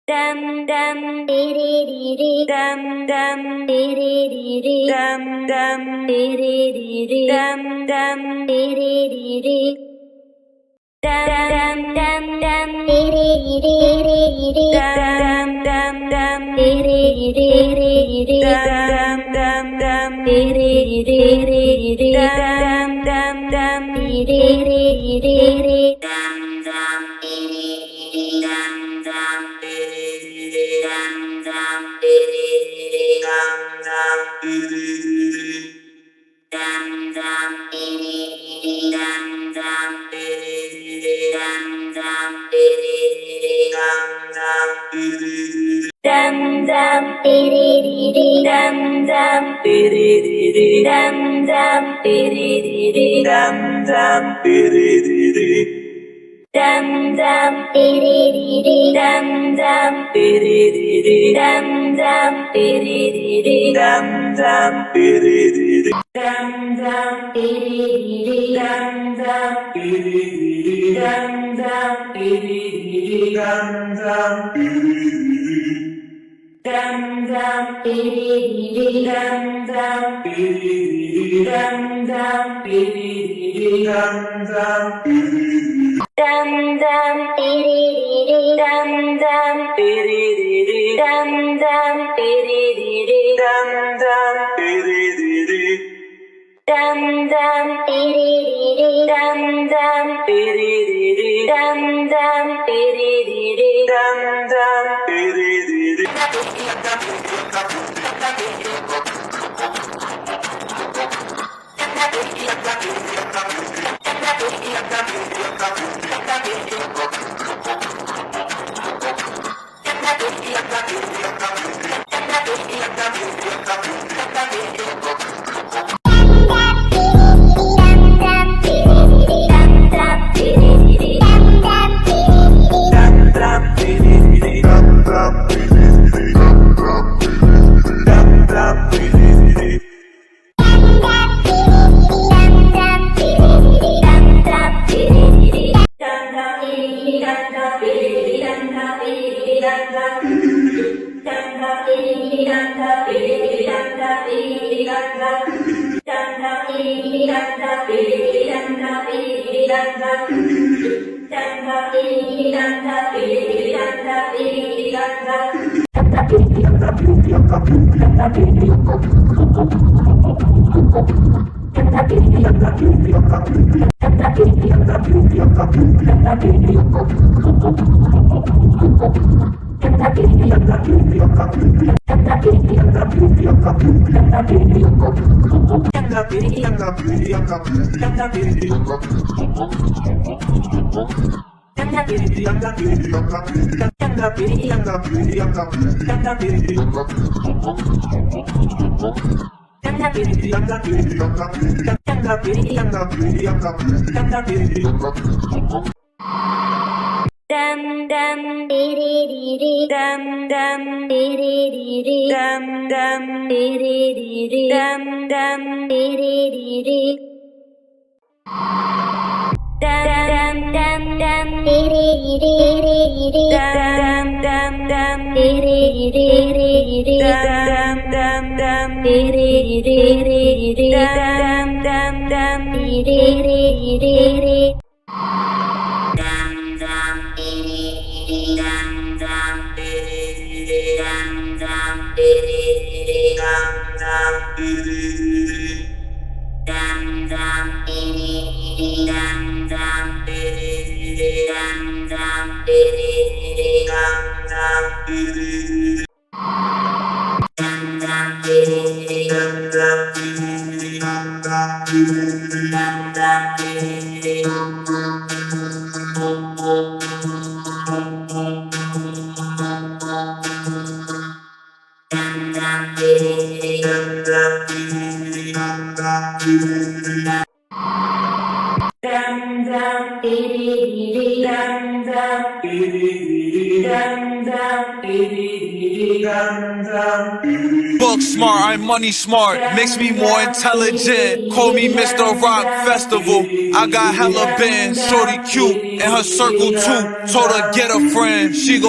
dum dum didi didi dum dum didi didi dum dum didi didi dum dum didi didi dum dum dum didi didi dum dum dum didi didi dum dum dum didi didi dum dum dum didi didi dum dum didi dum dum didi dum dum didi dum dum didi dum dum didi dum dum didi dum dum didi dum dum dum dum didi dum dum didi dum dum didi dum dum didi dum dum didi dum dum didi dum dum didi dum dum didi dum dum didi dum dum didi dum dum didi dum dum dum dum didi dum dum didi dum dum didi dum dum dum dum didi dum dum didi dum dum didi dum dum didi dum dum didi dum dum didi dum dum didi dum dum didi dum dum didi didi dum dum didi didi dum dum didi didi dum dum didi didi dum dum dum didi didi dum dum dum didi didi dum dum dum didi didi dum dum dum didi didi dum dum didi dum dum didi dum dum didi dum dum didi dum dum didi dum dum didi dum dum didi dum dum didi dum dum didi dum dum didi dum dum didi dum dum didi dum dum didi dum dum didi dum dum didi dum dum didi dum dum didi dum dum didi dum dum Book smart, I'm money smart, makes me more intelligent. Call me Mr. Rock Festival. I got hella bands, shorty cute, and her circle too. Told her get a friend, she go